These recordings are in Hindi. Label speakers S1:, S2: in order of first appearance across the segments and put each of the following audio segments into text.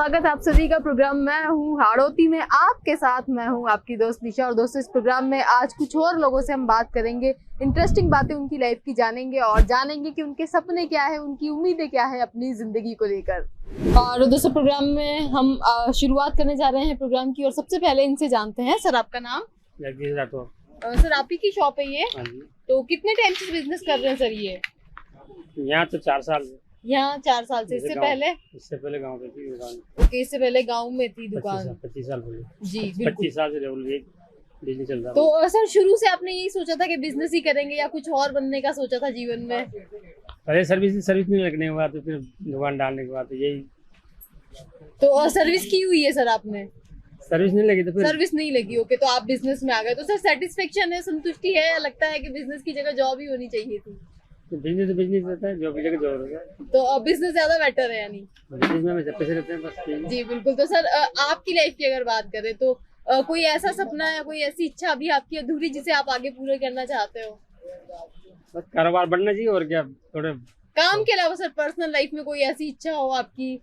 S1: स्वागत आप सभी का प्रोग्राम मैं हूँ हाड़ौती में आपके साथ। मैं हूँ आपकी दोस्त निशा। और दोस्तों, इस प्रोग्राम में आज कुछ और लोगों से हम बात करेंगे, इंटरेस्टिंग बातें उनकी लाइफ की जानेंगे और जानेंगे कि उनके सपने क्या है, उनकी उम्मीदें क्या है अपनी जिंदगी को लेकर। और दोस्तों, प्रोग्राम में हम शुरुआत करने जा रहे हैं प्रोग्राम की और सबसे पहले इनसे जानते हैं। सर, आपका नाम?
S2: जगदीश राठौर।
S1: सर, आप ही की शॉप है ये?
S2: हाँ जी।
S1: तो कितने टाइम से बिजनेस कर रहे हैं सर ये?
S2: यहाँ तो 4 साल से।
S1: यहाँ 4 साल से। इससे पहले
S2: गाँव पे थी दुकान।
S1: ओके, इससे पहले गांव में थी दुकान।
S2: 25 साल पहले
S1: जी,
S2: 25 साल से रेगुलर बिजनेस चल रहा है।
S1: तो सर, शुरू से आपने यही सोचा था कि बिजनेस ही करेंगे या कुछ और बनने का सोचा था जीवन में?
S2: पहले सर्विस नहीं लगने के बाद तो फिर दुकान डालने के बाद तो यही।
S1: तो सर्विस की हुई है सर आपने?
S2: सर्विस नहीं लगी तो फिर
S1: सर्विस नहीं लगी। ओके, तो आप बिजनेस में आ गए। तो सर, सेटिस्फेक्शन है, संतुष्टि है, या लगता है कि बिजनेस की जगह जॉब ही होनी चाहिए थी?
S2: बिजनेस रहता है, जॉब की जगह जॉब रहता है।
S1: तो बिजनेस ज्यादा बेटर है यानी?
S2: बिजनेस में हमेशा पैसे रहते हैं बस।
S1: जी बिल्कुल। तो सर, आपकी लाइफ की अगर बात करें तो कोई ऐसा सपना या कोई ऐसी इच्छा अभी आपकी अधूरी जिसे आप आगे पूरा करना चाहते हो?
S2: बस कारोबार बढ़ना चाहिए और क्या। थोड़े
S1: काम के अलावा सर पर्सनल लाइफ में कोई ऐसी इच्छा हो आपकी?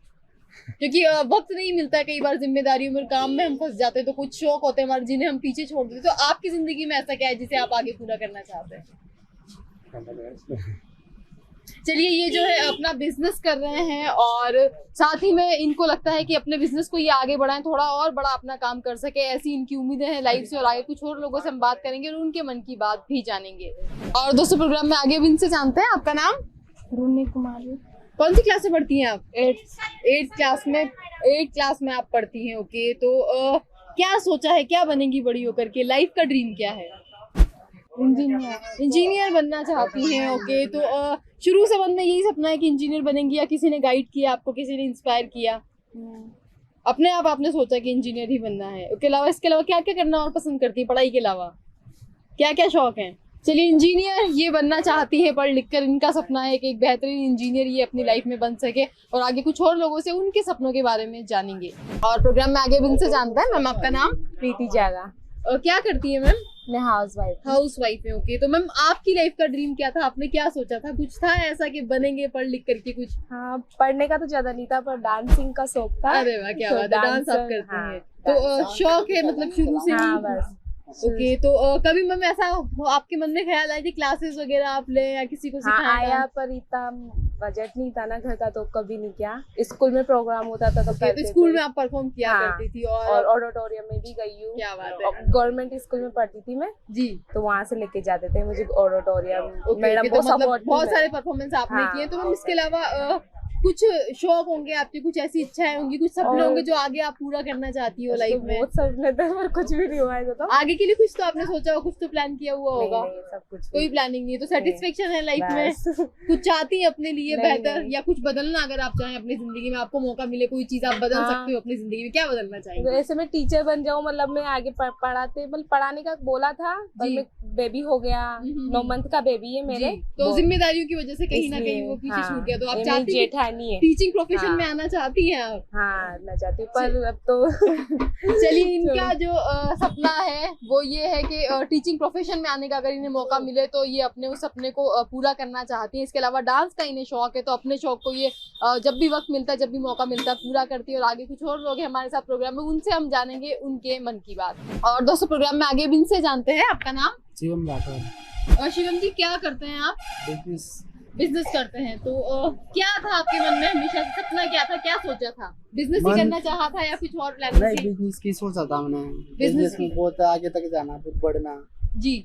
S1: क्योंकि वक्त नहीं मिलता है, कई बार जिम्मेदारियों में, काम में हम फंस जाते हैं, तो कुछ शौक होते हैं हमारे जिन्हें हम पीछे छोड़ देते हैं। तो आपकी जिंदगी में ऐसा क्या है जिसे आप आगे पूरा करना चाहते हैं? चलिए, ये जो है अपना बिजनेस कर रहे हैं और साथ ही में इनको लगता है कि अपने बिजनेस को ये आगे बढ़ाएं, थोड़ा और बड़ा अपना काम कर सके, ऐसी इनकी उम्मीदें हैं लाइफ से। और आगे कुछ और लोगों से हम बात करेंगे और उनके मन की बात भी जानेंगे। और दोस्तों, प्रोग्राम में आगे भी इनसे जानते हैं। आपका नाम?
S3: रूनी कुमारी।
S1: कौन सी क्लास में पढ़ती हैं आप?
S3: 8th
S1: क्लास में। 8th क्लास में आप पढ़ती हैं। ओके, तो क्या सोचा है, क्या बनेंगी बड़ी होकर के? लाइफ का ड्रीम क्या है? इंजीनियर बनना चाहती हैं। ओके, तो शुरू से मन में यही सपना है कि इंजीनियर बनेंगी, या किसी ने गाइड किया आपको, किसी ने इंस्पायर किया? अपने आप आपने सोचा कि इंजीनियर ही बनना है? उसके अलावा, इसके अलावा क्या क्या करना और पसंद करती है पढ़ाई के अलावा? क्या क्या शौक है? चलिए, इंजीनियर ये बनना चाहती है पढ़ लिख कर। इनका सपना है कि एक बेहतरीन इंजीनियर ये अपनी लाइफ में बन सके। और आगे कुछ और लोगों से उनके सपनों के बारे में जानेंगे। और प्रोग्राम में आगे भी इनसे जानते हैं। मैम, आपका नाम?
S3: प्रीति जागा।
S1: क्या करती है मैम?
S3: मैं हाउस वाइफ
S1: है। ओके, तो मैम आपकी लाइफ का ड्रीम क्या था? आपने क्या सोचा था? कुछ था ऐसा कि बनेंगे पढ़ लिख करके कुछ?
S3: हाँ, पढ़ने का तो ज्यादा नहीं था, पर डांसिंग का शौक था।
S1: अरे वाह, क्या बात है, डांस आप करते हैं। तो शौक है मतलब शुरू से?
S3: हाँ, बस।
S1: ओके, तो कभी मैम ऐसा आपके मन में ख्याल आया कि क्लासेस वगैरह आप ले या किसी को सिखाएं?
S3: हाँ, आया, पर इतना बजट नहीं था ना घर का, तो कभी नहीं किया। स्कूल में प्रोग्राम होता था तो करते थे।
S1: स्कूल में आप परफॉर्म किया करती थी? और
S3: ऑडिटोरियम में भी गई हूँ।
S1: क्या बात है।
S3: गवर्नमेंट स्कूल में पढ़ती थी मैं
S1: जी,
S3: तो वहाँ से लेके जाते थे मुझे ऑडिटोरियम। मैडम
S1: तो मतलब बहुत सारे परफॉर्मेंस आपने किए। तो मैम, इसके अलावा कुछ शौक होंगे आपके, कुछ ऐसी इच्छाएं होंगी, कुछ सपने होंगे जो आगे आप पूरा करना चाहती हो लाइफ में?
S3: बहुत सपने थे, पर कुछ भी नहीं हुआ है। तो
S1: आगे के लिए कुछ तो आपने सोचा हो, कुछ तो प्लान किया हुआ होगा?
S3: नहीं, सब कुछ
S1: कोई प्लानिंग नहीं है। तो सेटिस्फेक्शन है लाइफ में? कुछ चाहती है अपने लिए बेहतर, या कुछ बदलना अगर आप चाहें अपनी जिंदगी में? आपको मौका मिले, कोई चीज आप बदल सकते हो अपनी जिंदगी में, क्या बदलना चाहेंगे?
S3: ऐसे मैं टीचर बन जाऊँ, मतलब मैं आगे पढ़ाने का बोला था, पर बेबी हो गया, 9 मंथ का बेबी है मेरे,
S1: तो जिम्मेदारियों की वजह से कहीं ना कहीं वो पीछे छूट गया। तो आप चाहती हैं
S3: जेठानी है,
S1: टीचिंग प्रोफेशन में आना चाहती हैं आप?
S3: हाँ, मैं चाहती हूँ, पर अब तो
S1: चलिए, इनका जो सपना है वो ये है कि टीचिंग प्रोफेशन में आने का अगर इन्हें मौका मिले तो ये अपने उस सपने को पूरा करना चाहती हैं। इसके अलावा डांस का इन्हें शौक है, तो अपने शौक को ये जब भी वक्त मिलता है, जब भी मौका मिलता है, पूरा करती है। और आगे कुछ और लोग हैं हमारे साथ प्रोग्राम में, उनसे हम जानेंगे उनके मन की बात। और दोस्तों, प्रोग्राम में आगे भी इनसे जानते हैं। आपका नाम?
S2: शिवम राठौर।
S1: शिवम जी, क्या करते हैं आप? बिजनेस करते हैं। तो क्या था आपके मन में हमेशा से सपना? क्या था, क्या सोचा था? बिजनेस ही करना चाहा था या कुछ और प्लान?
S4: नहीं, बिजनेस की सोचा था मैंने। बिजनेस में बहुत आगे तक जाना, बहुत बढ़ना।
S1: जी,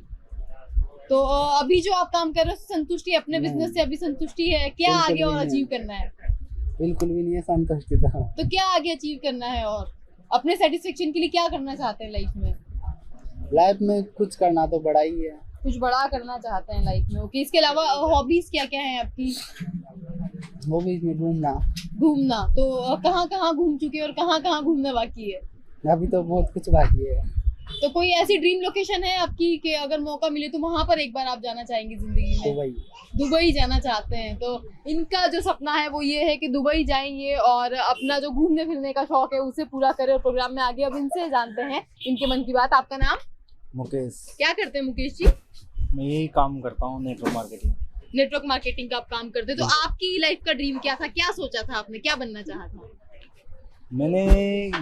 S1: तो अभी जो आप काम कर रहे हो संतुष्टि अपने बिजनेस से? अभी संतुष्टि है? क्या आगे और अचीव करना है?
S4: बिल्कुल भी नहीं है संतुष्टि था।
S1: तो क्या आगे अचीव करना है और अपने सेटिस्फेक्शन के लिए क्या करना चाहते हैं लाइफ में?
S4: लाइफ में कुछ करना तो बड़ा ही है।
S1: कुछ बड़ा करना चाहते हैं लाइफ में। ओके, इसके अलावा हॉबीज क्या क्या है आपकी?
S4: हॉबीज में घूमना।
S1: तो कहाँ कहाँ घूम चुके और कहाँ कहाँ घूमना बाकी है?
S4: अभी तो बहुत कुछ बाकी है।
S1: तो कोई ऐसी ड्रीम लोकेशन है आपकी कि अगर मौका मिले तो वहां पर एक बार आप जाना चाहेंगे जिंदगी में? दुबई जाना चाहते हैं। तो इनका जो सपना है वो ये है कि दुबई जाएंगे और अपना जो घूमने फिरने का शौक है उसे पूरा करें। और प्रोग्राम में आगे अब इनसे जानते हैं इनके मन की बात। आपका नाम?
S5: मुकेश।
S1: क्या करते हैं मुकेश जी?
S5: मैं यही काम करता हूँ, नेटवर्क मार्केटिंग का आप काम करते हैं। तो आपकी लाइफ का ड्रीम क्या था? क्या सोचा था आपने? क्या बनना चाहा था? मैंने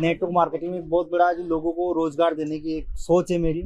S5: नेटवर्क मार्केटिंग में बहुत बड़ा जो लोगों को रोजगार देने की एक सोच है मेरी,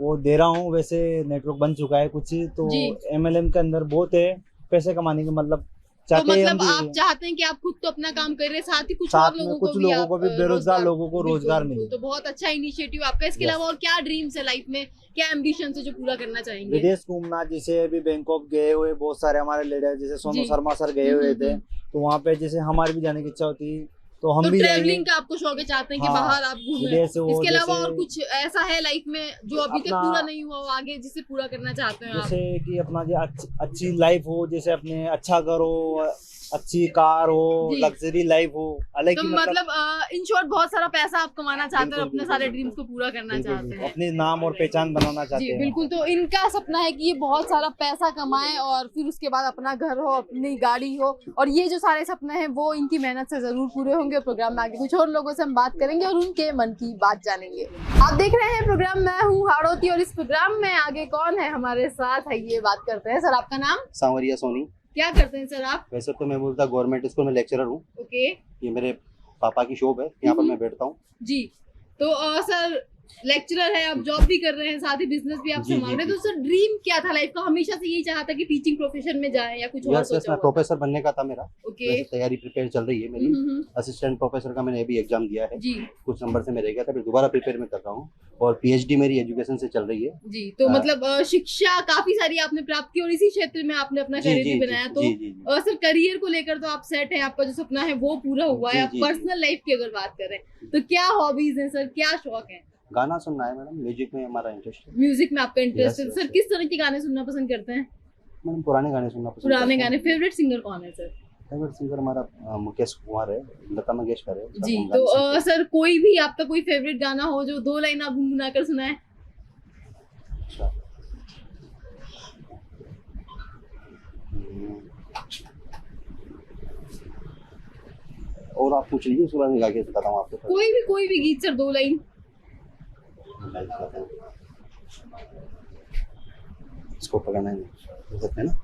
S5: वो दे रहा हूँ। वैसे नेटवर्क बन चुका है कुछ, तो
S1: जी।
S5: MLM के अंदर बहुत है पैसे कमाने के, मतलब
S1: तो
S5: चाहते हैं हम
S1: मतलब आप
S5: भी,
S1: चाहते हैं कि आप खुद तो अपना काम कर रहे हैं, साथ ही कुछ
S5: साथ
S1: और
S5: में
S1: लोगों
S5: कुछ
S1: को भी
S5: लोगों
S1: आप,
S5: को भी बेरोजगार लोगों को
S1: बिल्कुल,
S5: रोजगार
S1: बिल्कुल।
S5: मिले।
S1: तो बहुत अच्छा इनिशिएटिव आपका। इसके
S5: Yes.
S1: अलावा और क्या ड्रीम्स है लाइफ में, क्या एम्बिशन है जो पूरा करना चाहेंगे?
S5: विदेश घूमना, जैसे अभी बैंकॉक गए हुए बहुत सारे हमारे लीडर, जैसे सोनू
S1: जी।
S5: शर्मा सर गए हुए थे,
S1: हम्म।
S5: तो वहाँ पे जैसे हमारी भी जाने की इच्छा होती, तो हम
S1: तो
S5: भी जाएंगे।
S1: ट्रैवलिंग का आपको शौक है, चाहते हैं कि
S5: हाँ,
S1: बाहर आप घूमें।
S5: विदेश से वो
S1: इसके अलावा
S5: जैसे-
S1: और कुछ ऐसा है लाइफ में जो अभी तक
S5: अपना-
S1: पूरा नहीं हुआ हो, आगे जिसे पूरा करना चाहते हैं आप?
S5: जैसे कि अपना जो अच्छी लाइफ हो, जैसे अपने अच्छा घर हो, अच्छी कार हो,
S1: जी।
S5: लग्जरी लाइफ हो, अलग
S1: तो
S5: की
S1: मतलब इन शॉर्ट बहुत सारा पैसा आप कमाना चाहते हैं और
S5: बिल्कुल,
S1: अपने
S5: बिल्कुल,
S1: सारे
S5: बिल्कुल।
S1: ड्रीम्स को पूरा करना
S5: बिल्कुल,
S1: चाहते
S5: बिल्कुल,
S1: हैं।
S5: अपनी नाम और पहचान बनाना चाहते
S1: जी
S5: हैं।
S1: बिल्कुल। तो इनका सपना है कि ये बहुत सारा पैसा कमाए और फिर उसके बाद अपना घर हो, अपनी गाड़ी हो, और ये जो सारे सपने हैं वो इनकी मेहनत से जरूर पूरे होंगे। प्रोग्राम में आगे कुछ और लोगों से हम बात करेंगे और उनके मन की बात जानेंगे। आप देख रहे हैं प्रोग्राम, मैं हूँ हाड़ोती, और इस प्रोग्राम में आगे कौन है हमारे साथ है ये बात करते हैं। सर आपका नाम?
S4: सांवरिया सोनी।
S1: क्या करते हैं सर आप?
S4: वैसे तो मैं बोलता गवर्नमेंट स्कूल में लेक्चरर हूँ।
S1: ओके
S4: ये मेरे पापा की शॉप है, यहाँ पर मैं बैठता हूँ।
S1: जी। तो सर लेक्चरर है आप, जॉब भी कर रहे हैं, साथ ही बिजनेस भी आप
S4: जी,
S1: संभाल
S4: जी,
S1: रहे हैं। तो सर ड्रीम क्या था लाइफ का? हमेशा से यही चाहा था कि टीचिंग प्रोफेशन में जाए या कुछ और
S4: यस,
S1: सोचा
S4: मैं
S1: हुआ था?
S4: प्रोफेसर बनने का था मेरा।
S1: ओके।
S4: वैसे तैयारी प्रिपेयर चल रही है मेरी। असिस्टेंट प्रोफेसर का मैंने अभी एग्जाम दिया है,
S1: जी
S4: कुछ नंबर से मैं रह गया था, फिर दोबारा प्रिपेयर में कर रहा हूँ। और PhD मेरी एजुकेशन से चल रही है।
S1: जी। तो
S4: हाँ।
S1: मतलब शिक्षा काफी सारी आपने प्राप्त की और इसी क्षेत्र में आपने अपना
S4: जी,
S1: करियर
S4: जी,
S1: भी
S4: जी,
S1: बनाया। तो
S4: जी, जी, जी।
S1: सर करियर को लेकर तो आप सेट हैं, आपका जो सपना है वो पूरा हुआ है।
S4: जी,
S1: आप
S4: जी, जी।
S1: पर्सनल लाइफ की अगर बात करें तो क्या हॉबीज हैं सर, क्या शौक है?
S4: गाना सुनना है मैडम, म्यूजिक में हमारा इंटरेस्ट है।
S1: म्यूजिक में आपका इंटरेस्ट है?
S4: Yes,
S1: सर
S4: yes,
S1: किस तरह के गाने सुनना पसंद करते हैं?
S4: मैडम पुराने गाने सुनना पसंद
S1: पुराने
S4: करता
S1: गाने।
S4: हूँ।
S1: फेवरेट सिंगर कौन है सर?
S4: फेवरेट सिंगर हमारा मुकेश कुमार है, लता मंगेशकर है।
S1: जी।
S4: सब
S1: तो
S4: गाने सुनते हैं।
S1: सर कोई भी आपका कोई फेवरेट गाना हो जो 2 लाइन आप गुनगुना कर सुनाए?
S4: अच्छा। और आप पूछ लीजिए, उसके बाद मैं गा के बताता हूँ आपको।
S1: कोई भी गीत सर, 2 लाइन।
S4: मैं बताता हूँ। इसको पकड़ना है, हो सकते हैं ना।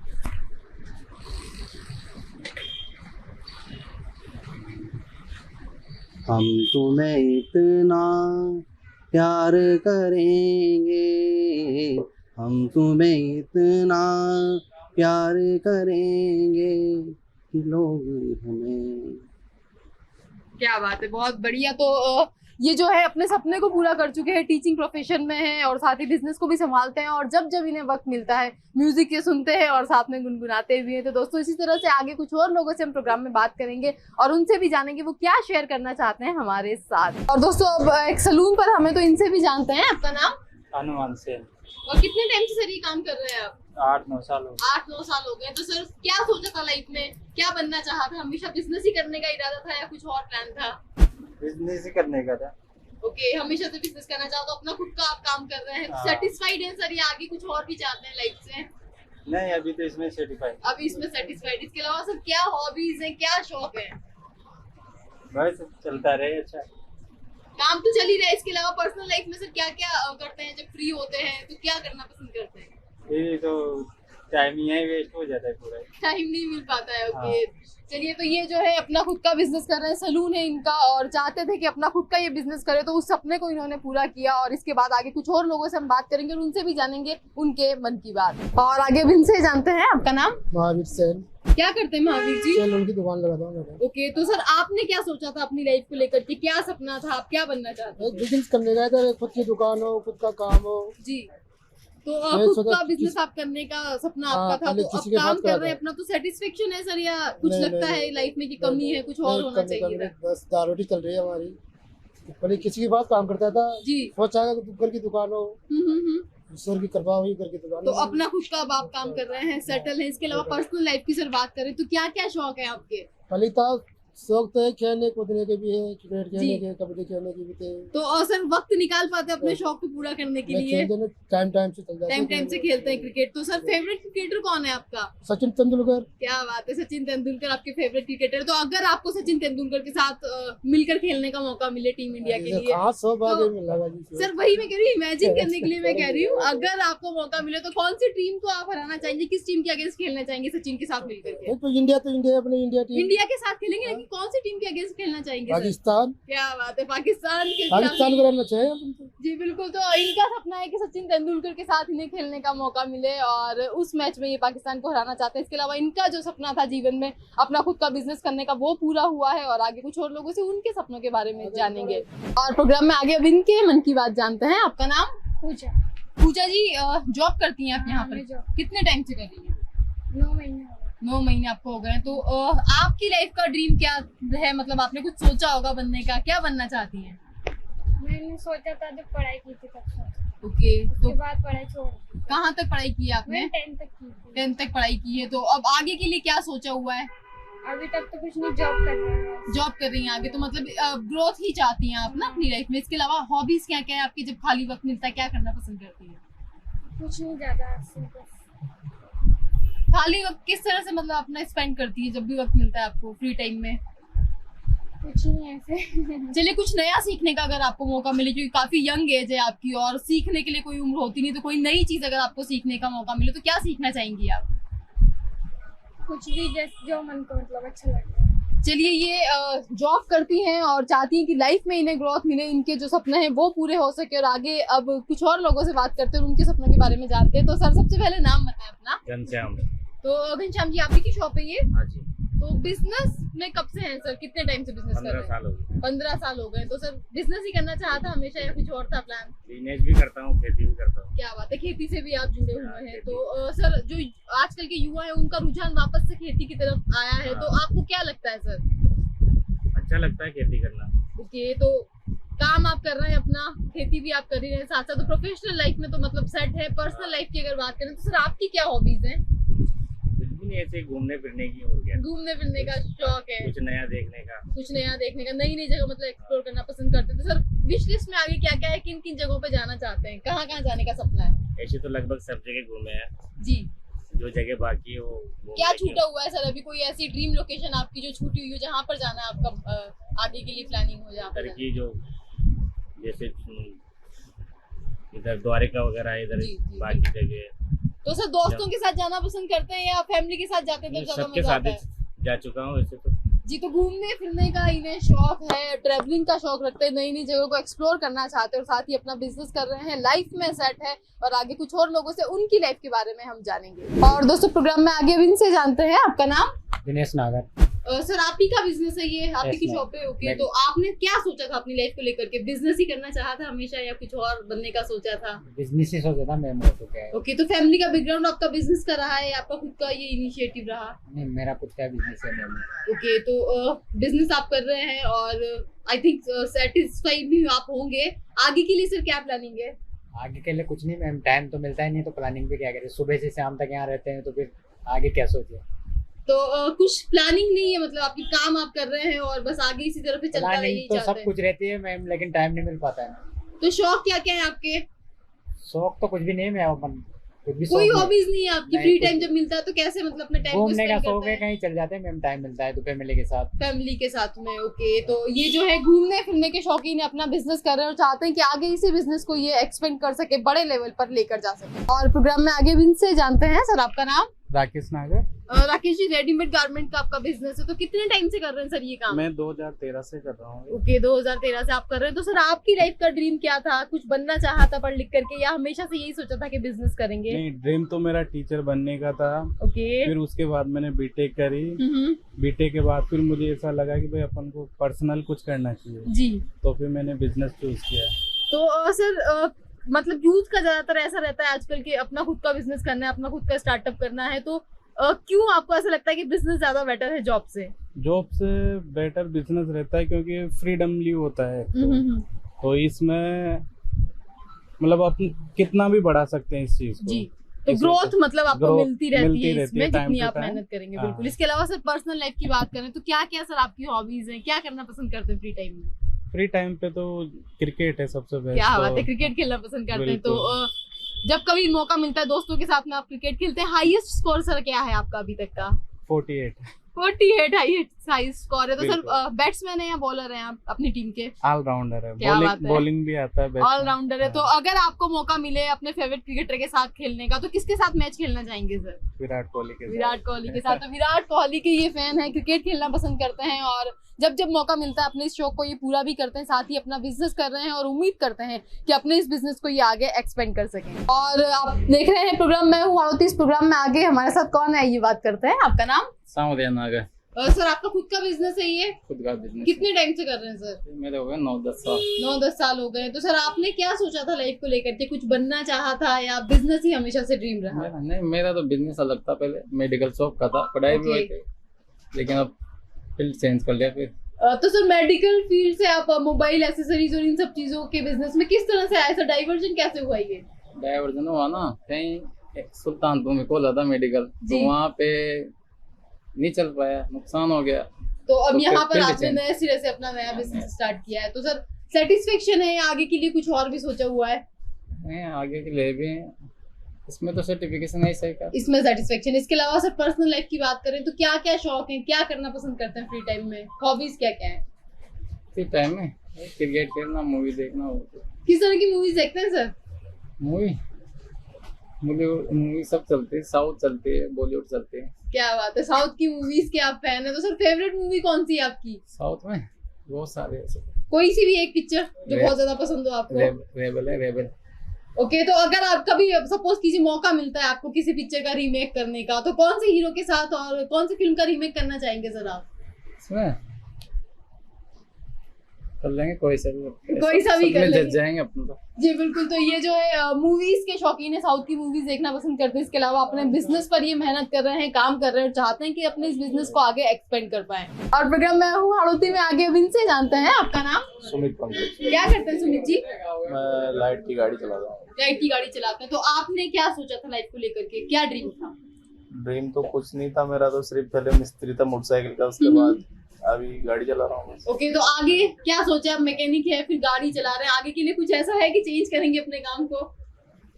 S4: हम तुम्हें इतना प्यार करेंगे, हम तुम्हें इतना प्यार करेंगे कि लोग हमें।
S1: क्या बात है, बहुत बढ़िया। तो ये जो है अपने सपने को पूरा कर चुके हैं, टीचिंग प्रोफेशन में हैं और साथ ही बिजनेस को भी संभालते हैं, और जब जब इन्हें वक्त मिलता है म्यूजिक ये सुनते हैं और साथ में गुनगुनाते भी हैं। तो दोस्तों इसी तरह से आगे कुछ और लोगों से हम प्रोग्राम में बात करेंगे और उनसे भी जानेंगे वो क्या शेयर करना चाहते हैं हमारे साथ। और दोस्तों अब एक सलून पर हमें, तो इनसे भी जानते हैं। आपका नाम?
S5: हनुमान से
S1: और कितने टाइम से सर ये काम कर रहे हैं आप?
S5: 8-9 साल हो
S1: 8-9 साल हो गए। तो सर क्या सोचा था लाइफ में, क्या बनना चाहा था? हमेशा बिजनेस ही करने का इरादा था या कुछ और प्लान था?
S5: बिजनेस ही करने का था।
S1: ओके, हमेशा से बिजनेस करना चाहो तो अपना खुद का आप काम कर रहे हैं,
S5: हाँ।
S1: सेटिस्फाइड हैं सर या आगे कुछ और भी चाहते हैं लाइफ से?
S5: नहीं, अभी तो इसमें सर्टिफाइड।
S1: अभी इसमें सेटिस्फाइड। इसके अलावा सर क्या हॉबीज हैं, क्या शौक है?
S5: बस चलता रहे। अच्छा,
S1: काम तो चल ही रहा है, इसके अलावा पर्सनल लाइफ में सर क्या क्या करते हैं? जब फ्री होते हैं तो क्या करना पसंद करते हैं?
S5: ये तो टाइम ही है, वेस्ट हो जाता है पूरा।
S1: टाइम नहीं मिल पाता है। ओके चलिए, तो ये जो है अपना खुद का बिजनेस कर रहे हैं, सलून है इनका, और चाहते थे कि अपना खुद का ये बिजनेस करे, तो उस सपने को इन्होंने पूरा किया। और इसके बाद आगे कुछ और लोगों से हम बात करेंगे और उनसे भी जानेंगे उनके मन की बात। और आगे अब इनसे जानते हैं। आपका नाम?
S6: महावीर सेन।
S1: क्या करते हैं महावीर जी?
S6: सेलून की दुकान लगाता हूँ मैं।
S1: ओके, तो सर आपने क्या सोचा था अपनी लाइफ को लेकर के, क्या सपना था, आप क्या बनना चाहते
S6: एक बिजनेस करने का था, खुद की दुकान हो, खुद का काम हो।
S1: जी? तो
S6: मैं
S1: खुद
S6: सोचा
S1: का बिजनेस
S6: किस-
S1: आप करने का सपना
S6: हाँ,
S1: आपका था,
S6: पहले
S1: तो अब
S6: किसी के
S1: काम
S6: साथ
S1: कर
S6: करा
S1: रहे हैं
S6: था।
S1: अपना, तो सेटिस्फेक्शन है सर या कुछ
S6: नहीं,
S1: लगता
S6: नहीं,
S1: है
S6: नहीं।
S1: लाइफ में कि कमी है, कुछ और होना चाहिए था?
S6: बस दारोटी चल रही है हमारी। पहले किसी के पास काम करता था,
S1: जी।
S6: सोचा कि घर की दुकान हो, ईश्वर की कृपा हुई, घर की दुकान
S1: तो
S6: हो।
S1: अपना खुद का अब आप काम कर रहे हैं, सेटल है। इसके अलावा पर्सनल लाइफ की सर बात करें तो क्या क्या शौक है आपके?
S6: पहले था शौक तो है खेलने कूदने के भी है, क्रिकेट खेलने
S1: जी।
S6: के, कबड्डी खेलने के भी थे।
S1: तो सर वक्त निकाल पाते हैं अपने शौक को पूरा करने के
S6: मैं
S1: लिए?
S6: खेलते ना टाइम से चल जाते
S1: टाइम से खेलते हैं क्रिकेट। तो सर फेवरेट क्रिकेटर कौन है आपका?
S6: सचिन तेंदुलकर।
S1: क्या बात है, सचिन तेंदुलकर आपके फेवरेट क्रिकेटर। तो अगर आपको सचिन तेंदुलकर के साथ मिलकर खेलने का मौका मिले टीम इंडिया के लिए,
S6: हाँ, सब आगे
S1: तो-
S6: मिल रहा जी।
S1: सर वही मैं कह रही हूँ, इमेजिन करने के लिए मैं कह रही हूँ, अगर आपको मौका मिले तो कौन सी टीम को आप हराना चाहेंगे, किस टीम के अगेंस्ट खेलना चाहेंगे सचिन के साथ मिलकर के?
S6: तो इंडिया अपनी इंडिया टीम।
S1: इंडिया के साथ खेलेंगे, लेकिन कौन सी टीम के अगेंस्ट खेलना चाहेंगे सर?
S6: पाकिस्तान
S1: क्या बात है, पाकिस्तान के
S6: पाकिस्तान को रहना चाहिए अपन को।
S1: जी बिल्कुल। तो इनका सपना है कि सचिन तेंदुलकर के साथ इन्हें खेलने का मौका मिले और उस मैच में ये पाकिस्तान को हराना चाहते हैं। इसके अलावा इनका जो सपना था जीवन में अपना खुद का बिजनेस करने का, वो पूरा हुआ है और आगे कुछ और लोगों से उनके सपनों के बारे में जानेंगे। और प्रोग्राम में आगे अब इनके मन की बात जानते हैं। आपका नाम?
S7: पूजा।
S1: पूजा जी, जॉब करती हैं आप यहाँ पर?
S7: मैं जॉब
S1: कितने टाइम से कर रही हैं?
S7: 9 महीने हो गए।
S1: 9 महीने आपको हो गए। तो आपकी लाइफ का ड्रीम क्या है? मतलब आपने कुछ सोचा होगा बनने का, क्या बनना चाहती हैं?
S7: मैंने सोचा था जब पढ़ाई की थी तब सोचा।
S1: ओके, तो
S7: उसके बाद पढ़ाई छोड़ दी।
S1: कहाँ तक पढ़ाई की है आपने?
S7: मैंने 10th तक की थी।
S1: 10th तक पढ़ाई की है। तो अब आगे के लिए क्या सोचा हुआ है?
S7: अभी तक तो कुछ नहीं, जॉब कर रहे हैं।
S1: जॉब कर रही हैं आगे, तो मतलब ग्रोथ ही चाहती हैं आप ना अपनी लाइफ में। इसके अलावा हॉबीज क्या क्या है आपकी? जब खाली वक्त मिलता है क्या करना पसंद करती हैं?
S7: कुछ नहीं ज्यादा, सिंपल।
S1: खाली वक्त किस तरह से मतलब अपना स्पेंड करती है जब भी वक्त मिलता है आपको फ्री टाइम में?
S7: कुछ नहीं ऐसे।
S1: चलिए, कुछ नया सीखने का अगर आपको मौका मिले, क्योंकि काफी यंग एज है आपकी और सीखने के लिए कोई उम्र होती नहीं, तो कोई नई चीज अगर आपको सीखने का मौका मिले तो क्या सीखना चाहेंगी आप?
S7: कुछ भी जैसे जो मन को मतलब अच्छा लगता है।
S1: चलिए, ये जॉब करती हैं और चाहती हैं कि लाइफ में इन्हें ग्रोथ मिले, इनके जो सपने हैं वो पूरे हो सके और आगे अब कुछ और लोगों से बात करते हैं और उनके सपनों के बारे में जानते हैं। तो सर, सबसे पहले नाम बताएं अपना।
S2: घनश्याम।
S1: तो घनश्याम जी, आप ही की शॉप है ये?
S2: हाँ जी,
S1: तो बिजनेस में कब से हैं सर? कितने टाइम से बिजनेस कर
S2: 15
S1: रहे हैं?
S2: साल हो गए।
S1: 15 साल हो गए। तो सर बिजनेस ही करना चाहा था हमेशा या कुछ और था प्लान?
S2: बिजनेस भी करता हूँ, खेती भी करता हूँ।
S1: क्या बात है, खेती से भी आप जुड़े हुए हैं। तो सर, जो आजकल के युवा है उनका रुझान वापस से खेती की तरफ आया है, तो आपको क्या लगता है सर?
S2: अच्छा लगता है खेती करना।
S1: ओके, तो काम आप कर रहे हैं अपना, खेती भी आप कर रहे हैं साथ साथ, तो प्रोफेशनल लाइफ में तो मतलब सेट है। पर्सनल लाइफ की अगर बात करें तो सर आपकी क्या हॉबीज हैं?
S2: कुछ भी नहीं, ऐसे घूमने फिरने की और क्या,
S1: घूमने फिरने का शौक है,
S2: कुछ नया देखने का।
S1: कुछ नया देखने का, नई नई जगह मतलब एक्सप्लोर करना पसंद करते हैं। तो सर विश लिस्ट में आगे क्या क्या है, किन किन जगहों पे जाना चाहते हैं, कहाँ कहाँ जाने का सपना है?
S2: ऐसे तो लगभग सब जगह घूमे हैं,
S1: जी।
S2: जो जगह बाकी है वो
S1: क्या
S2: घूमने की।
S1: छूटा हुआ है सर अभी? कोई ऐसी ड्रीम लोकेशन आपकी जो छूटी हुई हो, जहाँ पर जाना है आपका, आगे के लिए प्लानिंग हो जहाँ पर
S2: इधर की जो जैसे इधर द्वारिका वगैरह है, इधर
S1: जी, जी,
S2: बाकी जगह।
S1: तो सर दोस्तों के साथ जाना पसंद करते हैं या फैमिली के साथ जाते हैं तो ज्यादा
S2: सबके
S1: मजा
S2: साथ
S1: आता है?
S2: जा चुका हूँ वैसे तो।
S1: जी, तो घूमने फिरने का इन्हें शौक है, ट्रैवलिंग का शौक रखते हैं, नई नई जगहों को एक्सप्लोर करना चाहते हैं और साथ ही अपना बिजनेस कर रहे हैं, लाइफ में सेट है और आगे कुछ और लोगों से उनकी लाइफ के बारे में हम जानेंगे। और दोस्तों, प्रोग्राम में आगे अब इनसे जानते हैं। आपका नाम?
S5: दिनेश नागर।
S1: सर, आप ही का बिजनेस है ये? आप ही की
S5: Yes,
S1: शॉप है? ओके,
S5: मैं-
S1: तो आपने क्या सोचा था अपनी लाइफ को लेकर के? बिजनेस ही करना चाहा था हमेशा या कुछ और बनने का सोचा था?
S5: बिजनेस ही सोचा था मैं, मेरे को क्या है।
S1: ओके, तो फैमिली का बैकग्राउंड आपका बिजनेस का रहा है, आपका खुद का ये इनिशिएटिव रहा?
S5: नहीं, मेरा खुद का बिजनेस है। मैंने
S1: ओके, तो बिजनेस आप कर रहे हैं और आई थिंक सेटिस्फाइड भी आप होंगे। आगे के लिए सर क्या प्लानिंग है?
S5: आगे के लिए कुछ नहीं मैम, टाइम तो मिलता ही नहीं, तो प्लानिंग भी क्या करें। सुबह से शाम तक यहाँ रहते हैं तो फिर आगे क्या सोचे।
S1: तो कुछ प्लानिंग नहीं है, मतलब आपकी काम आप कर रहे हैं और बस आगे इसी तरफ ही चलता रहे,
S5: प्लानिंग
S1: यही
S5: तो
S1: चाहते
S5: सब
S1: हैं?
S5: कुछ रहती है मैम, लेकिन टाइम नहीं मिल पाता है।
S1: तो शौक क्या क्या है आपके?
S5: शौक तो कुछ भी नहीं है मैं अपन, कुछ भी
S1: कोई
S5: शौक नहीं।
S1: हॉबीज नहीं है आपकी?
S5: नहीं,
S1: फ्री
S5: कुछ
S1: टाइम
S5: नहीं।
S1: जब मिलता है तो कैसे मतलब अपने टाइम को
S5: घूमने का
S1: स्पेंड
S5: शौक
S1: करते
S5: है,
S1: हैं?
S5: कहीं चल जाते हैं मैम, टाइम मिलता है तो फैमिली के साथ।
S1: फैमिली के साथ में। ओके, तो ये जो है घूमने फिरने के शौकीन है, अपना बिजनेस कर रहे हैं और चाहते हैं कि आगे इसी बिजनेस को ये एक्सपेंड कर सके, बड़े लेवल पर लेकर जा सके। और प्रोग्राम में आगे भी इनसे जानते हैं। सर, आपका नाम?
S8: राकेश नागर।
S1: राकेश जी, रेडीमेड गारमेंट का आपका बिजनेस है, तो कितने टाइम से कर रहे हैं सर ये काम?
S8: मैं 2013 से कर रहा हूँ।
S1: ओके, 2013 से आप कर रहे हैं। तो सर आपकी लाइफ का ड्रीम क्या था? कुछ बनना चाहा था पढ़ लिख करके या हमेशा से यही सोचा था कि बिजनेस करेंगे?
S8: नहीं, ड्रीम तो मेरा टीचर बनने का था।
S1: ओके।
S8: फिर उसके बाद मैंने बीटेक करी।
S1: हम्म,
S8: बीटेक के बाद फिर मुझे ऐसा लगा कि भाई अपन को पर्सनल कुछ करना चाहिए,
S1: जी।
S8: तो फिर मैंने बिजनेस चूज किया।
S1: तो सर मतलब यूथ का ज्यादातर ऐसा रहता है आजकल कि अपना खुद का बिजनेस करना है, अपना खुद का स्टार्टअप करना है, तो क्यों आपको ऐसा लगता है कि बिजनेस ज्यादा बेटर है जॉब से?
S8: जॉब से बेटर बिजनेस रहता है क्योंकि फ्रीडमली होता है तो इसमें मतलब अपन कितना भी बढ़ा सकते हैं इस चीज को।
S1: जी, तो
S8: इसमें
S1: ग्रोथ मतलब आपको
S8: growth
S1: मिलती रहती है इसमें,
S8: time
S1: जितनी
S8: to
S1: आप
S8: time।
S1: मेहनत करेंगे।
S8: हाँ।
S1: बिल्कुल। इसके अलावा सर पर्सनल लाइफ की बात करें तो क्या क्या सर आपकी हॉबीज हैं, क्या करना पसंद करते हैं फ्री टाइम में?
S8: फ्री टाइम पे तो क्रिकेट है सबसे बेस्ट।
S1: क्या बात है, क्रिकेट खेलना पसंद करते हैं। तो जब कभी मौका मिलता है दोस्तों के साथ में आप क्रिकेट खेलते हैं। हाईएस्ट स्कोर सर क्या है आपका अभी तक का?
S8: 48
S1: 48 हाई स्कोर है। तो सर
S8: बिल्कुल।
S1: बैट्समैन है या बॉलर है आप अपनी टीम के?
S8: ऑलराउंडर है,
S1: क्या बात है।
S8: बॉलिंग भी आता है,
S1: ऑलराउंडर है। तो अगर आपको मौका मिले अपने फेवरेट क्रिकेटर के साथ खेलने का तो किसके साथ मैच खेलना चाहेंगे सर?
S8: विराट कोहली के साथ।
S1: विराट कोहली के साथ। तो विराट कोहली के ये फैन है, क्रिकेट खेलना पसंद करते हैं और जब जब मौका मिलता है अपने इस शौक को ये पूरा भी करते हैं, साथ ही अपना बिजनेस कर रहे हैं और उम्मीद करते हैं कि अपने इस बिजनेस को ये आगे एक्सपेंड कर सकें। और आप देख रहे हैं प्रोग्राम मैं हूँ आरती। इस प्रोग्राम में आगे हमारे साथ कौन है ये बात करते हैं। आपका नाम?
S9: सामरिया नागर।
S1: सर आपका खुद का बिजनेस है ये?
S9: खुद का बिजनेस।
S1: कितने टाइम से कर रहे हैं सर?
S9: मेरे हो गए 9-10 साल।
S1: 9-10 साल हो गए। तो सर आपने क्या सोचा था लाइफ को लेकर के? कुछ बनना चाहा था या बिजनेस ही हमेशा से ड्रीम रहा?
S9: नहीं, मेरा तो बिजनेस अलग था। पहले मेडिकल शॉप का था, पढ़ाई भी हुई थी, लेकिन अब फील्ड चेंज कर लिया फिर।
S1: तो सर मेडिकल फील्ड से आप मोबाइल एक्सेसरीज और इन सब चीजों के बिजनेस में किस तरह से आए सर? डाइवर्जन कैसे हुआ ये?
S9: डाइवर्जन हुआ ना, कहीं सुल्तानपुर में खोला था मेडिकल, तो वहाँ पे नहीं चल पाया, नुकसान हो गया।
S1: तो अब
S9: तो
S1: यहाँ पर
S9: फिर
S1: आपने
S9: change।
S1: नए सिरे से अपना नया बिजनेस स्टार्ट किया है। तो सर सेटिस्फेक्शन है या आगे के लिए कुछ और भी सोचा हुआ है?
S9: आगे के लिए भी इसमें तो सर्टिफिकेशन है सही का।
S1: इसमें सेटिस्फेक्शन। इसके अलावा सर पर्सनल लाइफ की बात करें तो क्या क्या शौक है, क्या करना पसंद करते हैं फ्री टाइम में? हॉबीज क्या क्या है?
S9: फ्री टाइम में क्रिकेट खेलना, मूवी देखना।
S1: किस तरह की मूवीज देखते हैं सर?
S9: मूवी सब चलती है, साउथ चलती है, बॉलीवुड चलती है।
S1: क्या बात है, साउथ की मूवीज के आप फैन है। तो सर फेवरेट मूवी कौन सी है आपकी?
S9: साउथ में बहुत सारे ऐसे।
S1: कोई सी भी एक पिक्चर जो बहुत ज्यादा पसंद हो आपको?
S9: रेबल है, रेबल।
S1: ओके, तो अगर आप कभी सपोज किसी मौका मिलता है आपको किसी पिक्चर का रीमेक करने का, तो कौन से हीरो के साथ और कौन सी फिल्म का रीमेक करना चाहेंगे सर आप?
S9: इसमें कर लेंगे, कोई सा भी
S1: कर लेंगे।
S9: जज जाएंगे अपन तो।
S1: जी बिल्कुल। तो ये जो है मूवीज के शौकीन है, साउथ की मूवीज देखना पसंद करते हैं। इसके अलावा अपने बिजनेस पर ये मेहनत कर रहे हैं, काम कर रहे हैं और चाहते हैं कि अपने इस बिजनेस को आगे एक्सपेंड कर पाए। और प्रोग्राम में हूँ हाड़ौती में आगे अब इनसे जानते हैं। आपका नाम?
S10: सुमित पंकज।
S1: क्या करते हैं सुमित जी?
S10: मैं लाइट की गाड़ी चलाता हूँ।
S1: लाइट की गाड़ी चलाते हैं। तो आपने क्या सोचा था लाइफ को लेकर के? क्या ड्रीम था?
S10: ड्रीम तो कुछ नहीं था मेरा, तो सिर्फ पहले मिस्त्री था मोटरसाइकिल का, उसके बाद अभी गाड़ी चला रहा हूँ।
S1: ओके, तो आगे क्या सोचा? आप मैकेनिक है, फिर गाड़ी चला रहे हैं, आगे के लिए कुछ ऐसा है कि चेंज करेंगे अपने काम को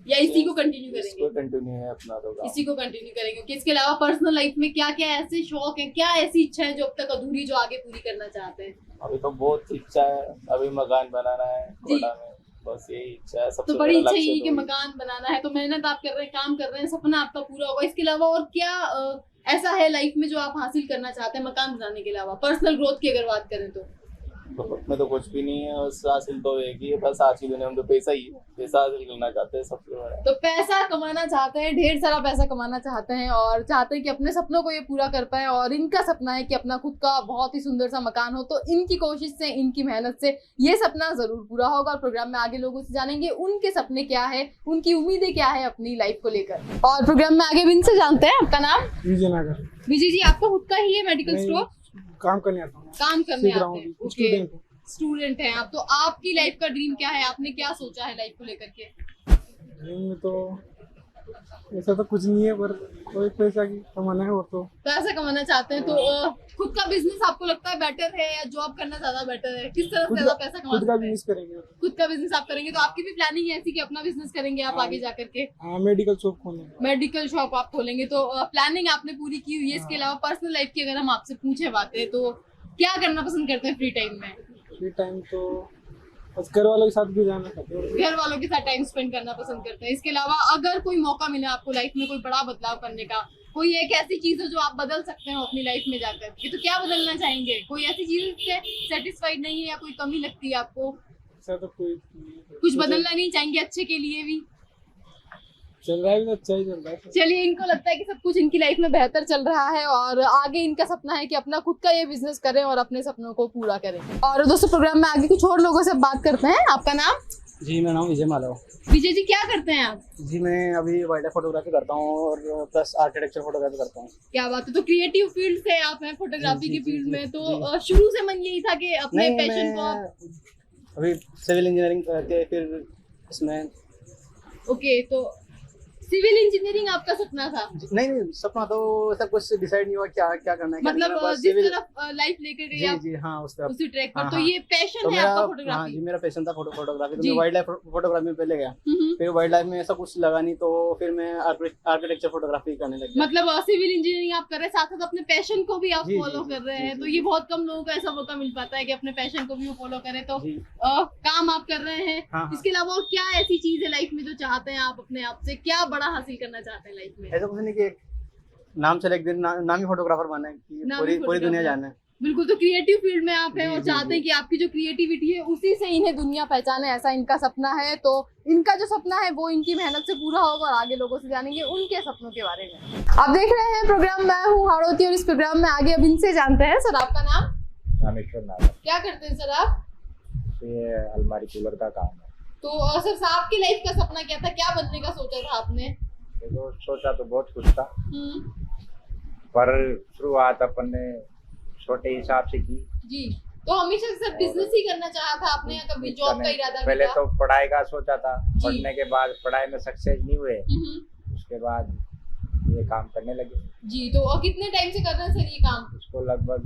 S1: या इसी को कंटिन्यू करेंगे?
S10: इसको कंटिन्यू है अपना तो काम।
S1: इसी को कंटिन्यू करेंगे। कि इसके अलावा पर्सनल लाइफ में क्या क्या ऐसे शौक है, क्या ऐसी इच्छा है जो अब तक अधूरी, जो आगे पूरी करना चाहते हैं?
S10: अभी तो बहुत इच्छा है, अभी मकान बनाना है
S1: जी।
S10: बड़ा में, बस यही इच्छा है। सबसे
S1: तो बड़ी
S10: बड़ा
S1: इच्छा यही
S10: लक्ष्य
S1: कि
S10: तो
S1: मकान बनाना है। तो मेहनत आप कर रहे हैं, काम कर रहे हैं, सपना आपका पूरा होगा। इसके अलावा और क्या ऐसा है लाइफ में जो आप हासिल करना चाहते हैं मकान बनाने के अलावा? पर्सनल ग्रोथ की अगर बात करें तो
S10: में तो कुछ भी नहीं है, बस हासिल तो एक ही है, बस आज की दुनिया में तो पैसा ही है, पैसा हासिल करना चाहते हैं सबसे बड़ा।
S1: तो पैसा कमाना चाहते हैं, ढेर सारा पैसा कमाना चाहते हैं और चाहते हैं कि अपने सपनों को ये पूरा कर पाए। और इनका सपना है कि अपना खुद का बहुत ही सुंदर सा मकान हो। तो इनकी कोशिश से, इनकी मेहनत से ये सपना जरूर पूरा होगा। और प्रोग्राम में आगे लोगों से जानेंगे उनके सपने क्या है, उनकी उम्मीदें क्या है अपनी लाइफ को लेकर। और प्रोग्राम में आगे इनसे जानते हैं। आपका नाम?
S6: विजयनगर।
S1: विजय जी, आपका खुद का ही है मेडिकल स्टोर?
S6: काम करने आता हूँ।
S1: काम करने
S6: सीख रहा
S1: आते हैं।
S6: हूँ,
S1: ओके,
S6: स्टूडेंट हूँ।
S1: स्टूडेंट हैं आप। तो आपकी लाइफ का ड्रीम क्या है? आपने क्या सोचा है लाइफ को लेकर के?
S6: ड्रीम में तो ऐसा तो कुछ नहीं है, पर कोई पैसा की कमाना है और तो
S1: पैसा कमाना चाहते हैं। तो खुद का बिजनेस आपको लगता है बेटर है या जॉब करना ज्यादा बेटर है? किस तरह से ज्यादा पैसा कमा
S6: खुद का
S1: सकते हैं?
S6: बिजनेस करेंगे।
S1: खुद का बिजनेस आप करेंगे तो आपकी भी प्लानिंग है ऐसी कि अपना बिजनेस करेंगे आप आगे जाकर के?
S6: हाँ, मेडिकल शॉप खोलेंगे।
S1: मेडिकल शॉप आप खोलेंगे। तो प्लानिंग आपने पूरी की हुई है। इसके अलावा पर्सनल लाइफ की अगर हम आपसे पूछे बातें तो क्या करना पसंद करते हैं फ्री टाइम में?
S6: फ्री टाइम तो बस घर वालों के साथ भी जाना चाहते हैं।
S1: घर वालों के साथ टाइम स्पेंड करना पसंद करते हैं। इसके अलावा अगर कोई मौका मिले आपको लाइफ में कोई बड़ा बदलाव करने का, कोई एक ऐसी चीज हो जो आप बदल सकते हो अपनी लाइफ में जाकर के, तो क्या बदलना चाहेंगे? कोई ऐसी चीज से सेटिस्फाइड नहीं है या कोई कमी लगती है आपको?
S6: ऐसा तो कोई
S1: कुछ बदलना नहीं चाहेंगे अच्छे के लिए भी?
S6: चल रहा है भी, अच्छा ही चल रहा है।
S1: चलिए, इनको लगता है कि सब कुछ इनकी लाइफ में बेहतर चल रहा है और आगे इनका सपना है कि अपना खुद का ये बिजनेस करें और अपने सपनों को पूरा करें। और दोस्तों प्रोग्राम में आगे कुछ और लोगों से बात करते हैं। आपका नाम?
S11: जी, मेरा नाम विजय मालव।
S1: विजय जी, क्या करते हैं आप?
S11: जी, मैं अभी वाइल्ड लाइफ फोटोग्राफी करता हूँ और प्लस आर्किटेक्चर फोटोग्राफी करता हूँ।
S1: क्या बात है। तो क्रिएटिव फील्ड से आप हैं, फोटोग्राफी की फील्ड में। तो शुरू से मन यही था कि अपने पैशन को
S11: अभी सिविल इंजीनियरिंग करके फिर इसमें।
S1: ओके, तो सिविल इंजीनियरिंग आपका सपना था?
S11: नहीं सपना तो ऐसा कुछ डिसाइड नहीं हुआ क्या क्या करना है,
S1: मतलब
S11: बस
S1: जिस
S11: सिविल।
S1: तरफ लाइफ लेकर गई
S11: जी
S1: आप
S11: जी हाँ उस तरफ
S1: उसी ट्रैक पर,
S11: हाँ,
S1: तो
S11: हाँ।
S1: ये पैशन
S11: तो
S1: है
S11: मेरा
S1: आपका
S11: हाँ
S1: फोटोग्राफी?
S11: जी मेरा पैशन था फोटोग्राफी, तो
S1: जी।
S11: मैं वाइल्ड लाइफ फोटोग्राफी में पहले गया, फिर वाइल्ड लाइफ में ऐसा कुछ लगा नहीं, तो फिर मैं आर्किटेक्चर फोटोग्राफी करने लग गया।
S1: मतलब सिविल इंजीनियरिंग आप कर रहे हैं, साथ साथ अपने पैशन को भी आप
S11: जी,
S1: फॉलो
S11: जी,
S1: कर रहे
S11: जी,
S1: हैं,
S11: जी,
S1: तो
S11: जी।
S1: ये बहुत कम लोगों को ऐसा मौका मिल पाता है कि अपने पैशन को भी वो फॉलो करें। तो
S11: जी।
S1: काम आप कर रहे हैं,
S11: हाँ, हाँ।
S1: इसके अलावा और क्या ऐसी चीज है लाइफ में जो चाहते हैं आप अपने आप से, क्या बड़ा हासिल करना चाहते हैं लाइफ में?
S11: ऐसा कुछ नहीं कि नाम से एक दिन नामी फोटोग्राफर बना है कि
S1: नामी
S11: पूरी
S1: photographer।
S11: दुनिया जाने।
S1: बिल्कुल, तो क्रिएटिव फील्ड में आप हैं
S11: जी,
S1: और
S11: जी,
S1: चाहते हैं
S11: जी।
S1: कि आपकी जो क्रिएटिविटी है उसी से इन्हें दुनिया पहचाने, ऐसा इनका सपना है। तो इनका जो सपना है वो इनकी मेहनत से पूरा होगा और आगे लोगों से जानेंगे उनके सपनों के बारे में। आप देख रहे हैं प्रोग्राम, मैं हूँ हाड़ोती और इस प्रोग्राम में आगे अब इनसे जानते हैं। सर आपका नाम?
S12: रामेश्वर नागर।
S1: क्या करते हैं सर आप?
S12: ये अलमारी कूलर का काम है।
S1: तो सर साहब की लाइफ का सपना क्या था, क्या बनने का सोचा था आपने?
S12: देखो सोचा तो बहुत कुछ था, पर शुरुआत अपन ने छोटे हिसाब से की।
S1: जी, तो हमेशा से सर बिजनेस ही करना चाहा था आपने या कभी जॉब का इरादा भी
S12: पहले
S1: था?
S12: तो पढ़ाई का सोचा था,
S1: जी।
S12: पढ़ने के बाद पढ़ाई में सक्सेस नहीं हुए, उसके बाद ये काम करने लगे।
S1: जी, तो कितने टाइम से कर रहे हैं सर ये काम?
S12: इसको लगभग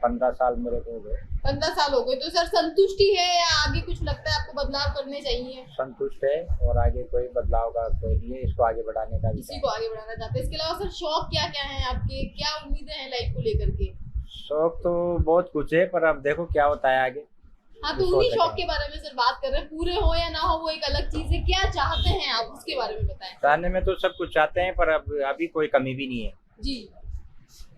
S12: 15 साल मेरे को हो गए।
S1: 15 साल हो गए। तो सर संतुष्टि है या आगे कुछ लगता है आपको बदलाव करने चाहिए?
S12: संतुष्ट है और आगे कोई बदलाव का कोई नहीं है, इसको आगे बढ़ाने का
S1: इसी को आगे बढ़ाना चाहते हैं। इसके अलावा सर शौक क्या क्या है आपके, क्या उम्मीदें हैं लाइफ को लेकर के?
S12: शौक तो बहुत कुछ है, पर अब देखो क्या होता है आगे।
S1: हाँ, तो उन्हीं शौक के बारे में सर बात कर रहे हैं। पूरे हो या ना हो वो एक अलग चीज है, क्या चाहते हैं आप उसके बारे में बताएं।
S12: चाहने में तो सब कुछ चाहते हैं, पर अब अभी कोई कमी भी नहीं है।
S1: जी,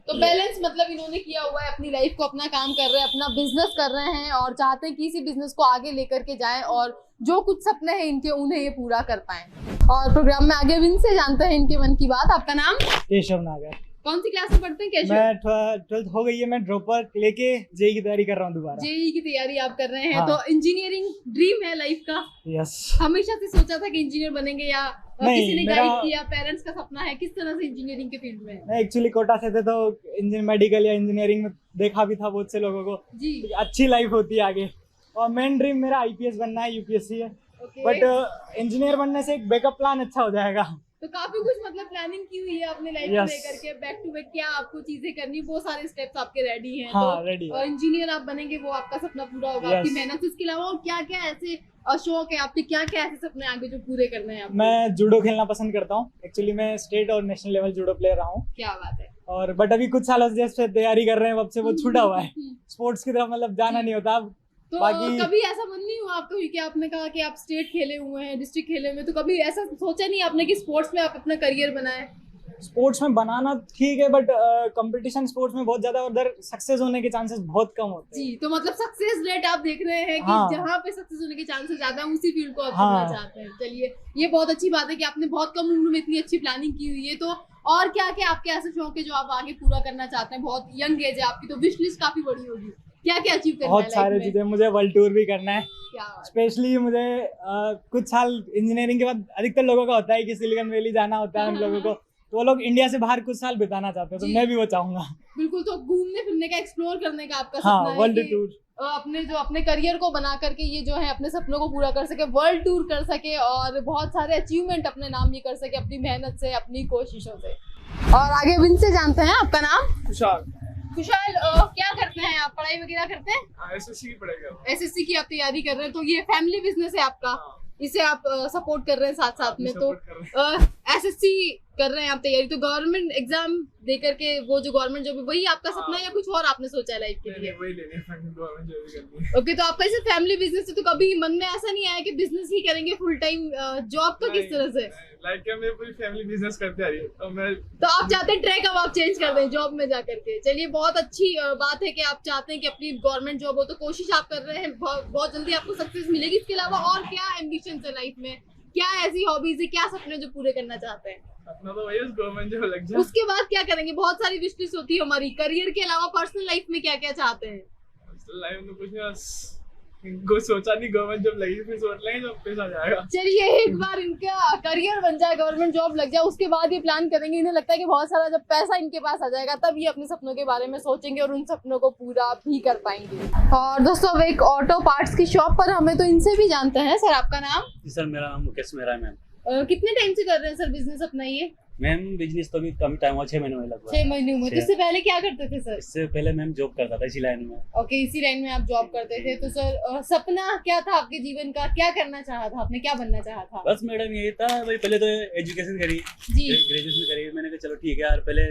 S1: तो बैलेंस मतलब इन्होंने किया हुआ है अपनी लाइफ को, अपना काम कर रहे हैं, अपना बिजनेस कर रहे हैं और चाहते हैं कि इसी बिजनेस को आगे लेकर के जाएं और जो कुछ सपने हैं इनके उन्हें ये पूरा कर पाएं। और प्रोग्राम में आगे इनसे जानते हैं इनके मन की बात। आपका नाम?
S6: केशव नागर।
S1: कौन सी क्लास में पढ़ते हैं केशव?
S6: मैं 12th हो गई है, मैं ड्रॉपर लेके जेई की तैयारी कर रहा हूँ दोबारा।
S1: जेई की तैयारी आप कर रहे हैं?
S6: हाँ।
S1: तो इंजीनियरिंग ड्रीम है लाइफ का?
S6: यस।
S1: हमेशा से सोचा था कि इंजीनियर बनेंगे या
S6: नहीं,
S1: किसी ने
S6: मेरा-
S1: गाइड किया, पेरेंट्स का सपना है? किस तरह से इंजीनियरिंग के फील्ड में?
S6: मैं एक्चुअली कोटा से थे, तो मेडिकल या इंजीनियरिंग में देखा भी था बहुत से लोगों को
S1: जी,
S6: अच्छी लाइफ होती है आगे, और मेन ड्रीम मेरा आईपीएस बनना है, यूपीएससी है,
S1: ओके।
S6: बट इंजीनियर बनने से एक बैकअप प्लान अच्छा हो जाएगा।
S1: तो काफी कुछ मतलब प्लानिंग की हुई है अपने लाइफ को
S6: Yes.
S1: लेकर के, बैक टू बैक क्या आपको चीजें करनी, वो सारे स्टेप्स आपके रेडी हैं।
S6: हाँ,
S1: तो
S6: ready है।
S1: इंजीनियर आप बनेंगे, वो आपका सपना पूरा होगा
S6: Yes.
S1: आपकी मेहनत से। इसके अलावा और क्या क्या ऐसे शौक है आपके, क्या क्या ऐसे सपने आगे जो पूरे करने हैं आपको?
S6: मैं जूडो खेलना पसंद करता हूँ। एक्चुअली मैं स्टेट और नेशनल लेवल जूडो प्लेयर रहा हूँ,
S1: क्या बात है।
S6: और बट अभी कुछ सालों से जैसे तैयारी कर रहे हैं, अब से वो छूटा हुआ है, स्पोर्ट्स की तरफ मतलब जाना नहीं होता अब।
S1: तो
S6: बाकी-
S1: कभी ऐसा मन नहीं हुआ आपका, क्योंकि आपने कहा कि आप स्टेट खेले हुए हैं, डिस्ट्रिक्ट खेले हुए हैं, तो कभी ऐसा सोचा नहीं आपने कि स्पोर्ट्स में आप अपना करियर बनाएं?
S6: स्पोर्ट्स में बनाना ठीक है, बट कंपटीशन स्पोर्ट्स में बहुत ज्यादा, उधर सक्सेस होने के चांसेस बहुत कम होते हैं।
S1: जी, तो मतलब सक्सेस रेट आप देख रहे हैं कि
S6: हाँ।
S1: जहाँ पे सक्सेस होने के चांसेस ज्यादा है उसी फील्ड को आप
S6: हाँ।
S1: चुनना चाहते हैं। चलिए, ये बहुत अच्छी बात है कि आपने बहुत कम उम्र में इतनी अच्छी प्लानिंग की हुई है। तो और क्या क्या आपके ऐसे शौक है जो आप आगे पूरा करना चाहते हैं? बहुत यंग एज है आपकी, तो विश लिस्ट काफी बड़ी होगी। क्या क्या अचीव करना है
S6: बहुत सारे
S1: लाइफ में?
S6: चीजें, मुझे वर्ल्ड टूर भी करना है।
S1: क्या बात है।
S6: स्पेशली मुझे कुछ साल इंजीनियरिंग के बाद अधिकतर लोगों का होता है कि सिलिकॉन वैली जाना होता है उन लोगों को, तो वो लोग इंडिया से बाहर कुछ साल बिताना चाहते हैं, तो
S1: जी।
S6: मैं भी वो चाहूंगा।
S1: बिल्कुल, तो घूमने फिरने का, एक्सप्लोर करने का आपका
S6: हाँ,
S1: सपना है
S6: वर्ल्ड
S1: कि
S6: टूर।
S1: अपने जो अपने करियर को बना करके ये जो है अपने सपनों को पूरा कर सके, वर्ल्ड टूर कर सके और बहुत सारे अचीवमेंट अपने नाम ये कर सके अपनी मेहनत से, अपनी कोशिशों से। और आगे इनसे जानते हैं। आपका नाम?
S6: खुशहाल।
S1: खुशहाल, क्या करते हैं आप? पढ़ाई वगैरह करते हैं?
S6: एसएससी की पढ़ाई कर रहा हूँ।
S1: एसएससी की आप तैयारी कर रहे हैं, तो ये फैमिली बिजनेस है आपका, इसे आप सपोर्ट कर रहे हैं साथ साथ में। तो एसएससी कर रहे हैं आप तैयारी, तो गवर्नमेंट एग्जाम दे करके वो जो गवर्नमेंट जॉब है वही आपका सपना है या कुछ और आपने सोचा है लाइफ के लिए?
S6: वही लेने गवर्नमेंट जॉब करनी है।
S1: ओके, तो आपका इसे फैमिली बिजनेस है, तो कभी मन में ऐसा नहीं आया कि बिजनेस ही करेंगे फुल टाइम? जॉब का किस तरह से?
S6: लाइक क्या मेरी पूरी फैमिली बिजनेस करते आ रही है, तो मैं
S1: तो आप चाहते हैं ट्रैक अब आप चेंज कर दें जॉब में जाकर के। चलिए, बहुत अच्छी बात है कि आप चाहते हैं कि अपनी गवर्नमेंट जॉब हो, तो कोशिश आप कर रहे हैं, बहुत जल्दी आपको सक्सेस मिलेगी। इसके अलावा और क्या एम्बिशन है लाइफ में, क्या ऐसी हॉबीज है, क्या सपने जो पूरे करना चाहते हैं?
S6: अपना तो वही गवर्नमेंट जॉब लग जाए।
S1: उसके बाद क्या करेंगे? बहुत सारी विश लिस्ट होती है हमारी, करियर के अलावा पर्सनल लाइफ में क्या क्या चाहते हैं?
S6: लाइफ में कुछ नहीं, बस कुछ सोचा नहीं, गवर्नमेंट जॉब लगी फिर सोच लेंगे जब पैसा जाएगा।
S1: चलिए, एक बार इनका करियर बन जाए, गवर्नमेंट जॉब लग जाए, उसके बाद ये प्लान करेंगे। इन्हें लगता है कि बहुत सारा जब पैसा इनके पास आ जाएगा तब ये अपने सपनों के बारे में सोचेंगे और उन सपनों को पूरा भी कर पाएंगे। और दोस्तों, अब एक ऑटो पार्ट्स की शॉप पर हमें तो इनसे भी जानते हैं। सर आपका नाम?
S13: जी सर, मेरा नाम मुकेश मेहरा है मैम।
S1: कितने टाइम से कर रहे हैं सर बिजनेस अपना ये?
S2: मैम बिजनेस तो अभी कम टाइम हुआ, 6 महीने में लगभग।
S1: 6 महीने हुए। तो इससे पहले क्या करते थे सर?
S2: इससे पहले मैम जॉब करता था इसी लाइन में।
S1: ओके, इसी लाइन में आप जॉब करते थे। तो सर सपना क्या था आपके जीवन का, क्या करना चाहा था आपने, क्या बनना चाहा था?
S2: बस मैडम यही था भाई, पहले तो एजुकेशन करी
S1: जी,
S2: ग्रेजुएशन करी। मैंने कहा चलो ठीक है यार, पहले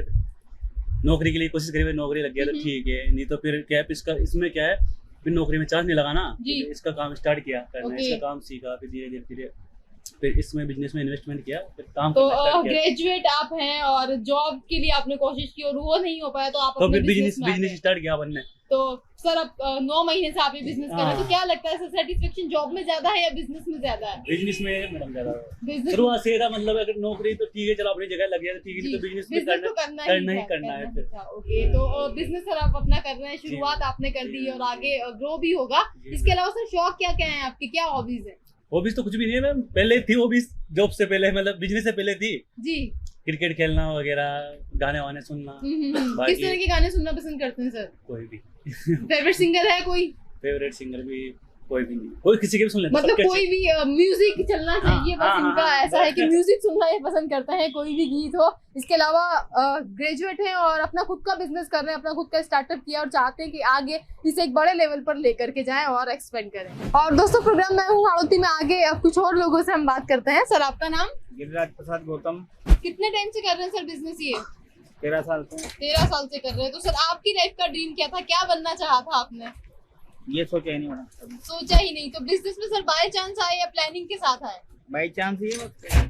S2: नौकरी के लिए कोशिश करी, नौकरी लग गया तो ठीक है, नहीं तो फिर क्या है इसमें क्या है, फिर नौकरी में चांस नहीं लगा ना,
S1: जी।
S2: इसका काम स्टार्ट किया करना,
S1: ओके।
S2: इसका काम सीखा, फिर धीरे धीरे फिर इसमें बिजनेस में इन्वेस्टमेंट किया, फिर काम
S1: तो
S2: करना स्टार्ट किया।
S1: ग्रेजुएट आप हैं और जॉब के लिए आपने कोशिश की और वो नहीं हो पाया, तो आप
S2: तो
S1: अपने
S2: फिर
S1: बिजनेस में आ
S2: बिजनेस
S1: गए।
S2: स्टार्ट किया बनने।
S1: तो सर अब 9 महीने से आप ये बिजनेस कर रहे हैं, तो
S2: हाँ।
S1: क्या लगता है सर सेटिस्फेक्शन जॉब में ज्यादा है या बिजनेस में ज्यादा है?
S2: बिजनेस में मैडम ज्यादा
S1: बिजनेस
S2: शुरुआत से था, मतलब अगर नौकरी तो ठीक है चलो अपनी जगह लग गया तो ठीक है, नहीं तो बिजनेस में
S1: बिजनेस तो
S2: करना
S1: करना ही
S2: है
S1: था,
S2: फिर।
S1: था। ओके, तो बिजनेस सर आप अपना कर रहे हैं, शुरुआत आपने कर दी और आगे ग्रो भी होगा। इसके अलावा सर शौक क्या क्या है आपके, क्या हॉबीज है?
S2: हॉबीज तो कुछ भी नहीं है मैम, पहले थी हॉबीज जॉब से पहले, मतलब बिजनेस से पहले थी,
S1: जी।
S2: क्रिकेट खेलना वगैरह, गाने वाने सुनना।
S1: किस तरह के गाने सुनना पसंद करते हैं सर?
S2: कोई भी
S1: फेवरेट सिंगर है कोई?
S2: फेवरेट सिंगर भी कोई भी नहीं, कोई किसी के भी सुन लेता,
S1: मतलब
S2: सबके
S1: कोई भी म्यूजिक चलना चाहिए, बस
S2: हाँ,
S1: इनका
S2: हाँ,
S1: ऐसा है कि म्यूजिक सुनना ये पसंद करते हैं, कोई भी गीत हो। इसके अलावा ग्रेजुएट हैं और अपना खुद का बिजनेस कर रहे हैं, अपना खुद का स्टार्टअप किया और चाहते हैं कि आगे इसे एक बड़े लेवल पर लेकर के जाएं और एक्सपेंड करें। और दोस्तों प्रोग्राम मैं हूँ हाड़ौती में, आगे अब कुछ और लोगों से हम बात करते हैं। सर आपका नाम?
S8: गिरिराज प्रसाद गौतम।
S1: कितने टाइम से कर रहे हैं सर बिजनेस ये?
S8: 13 साल से।
S1: 13 साल से कर रहे हैं। तो सर आपकी लाइफ का ड्रीम क्या था, क्या बनना चाहा था आपने?
S8: ये सोचा ही नहीं मैडम,
S1: सोचा ही नहीं। तो बिजनेस में सर बाय चांस आए या प्लानिंग के साथ आए?
S8: बाई चांस ही है।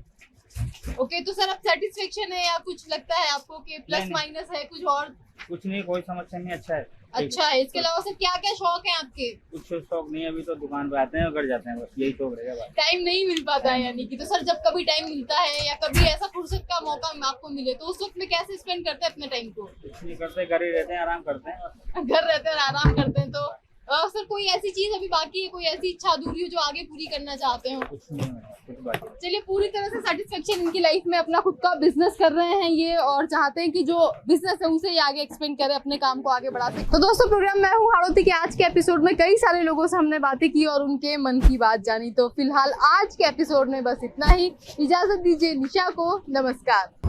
S1: ओके, तो सर अब सेटिस्फेक्शन है या कुछ लगता है आपको कि प्लस
S8: नहीं।
S1: माइनस है कुछ और?
S8: कुछ नहीं, कोई समस्या नहीं, अच्छा है।
S1: अच्छा है। इसके अलावा सर क्या क्या शौक है आपके?
S8: कुछ शौक नहीं है, अभी तो दुकान पे आते हैं और घर जाते हैं, बस यही शौक रहेगा बात।
S1: टाइम नहीं मिल पाता है यानी कि। तो सर जब कभी टाइम मिलता है या कभी ऐसा फुर्सत का मौका आपको मिले, तो उस वक्त में कैसे स्पेंड करते हैं अपने टाइम को?
S8: कुछ नहीं करते, घर ही रहते हैं, आराम करते हैं बस।
S1: घर रहते हैं और आराम करते हैं। तो सर कोई ऐसी चीज अभी बाकी है, कोई ऐसी इच्छा अधूरी हो जो आगे पूरी करना चाहते हो?
S8: कुछ नहीं है, कुछ बाकी नहीं।
S1: चलिए, पूरी तरह से सेटिस्फेक्शन इनकी लाइफ में, अपना खुद का बिजनेस कर रहे हैं ये और चाहते हैं कि जो बिजनेस है उसे ये आगे एक्सपेंड करे, अपने काम को आगे बढ़ा सके। तो दोस्तों प्रोग्राम मैं हूँ हाड़ौती के आज के एपिसोड में कई सारे लोगों से हमने बातें की और उनके मन की बात जानी। तो फिलहाल आज के एपिसोड में बस इतना ही। इजाजत दीजिए निशा को, नमस्कार।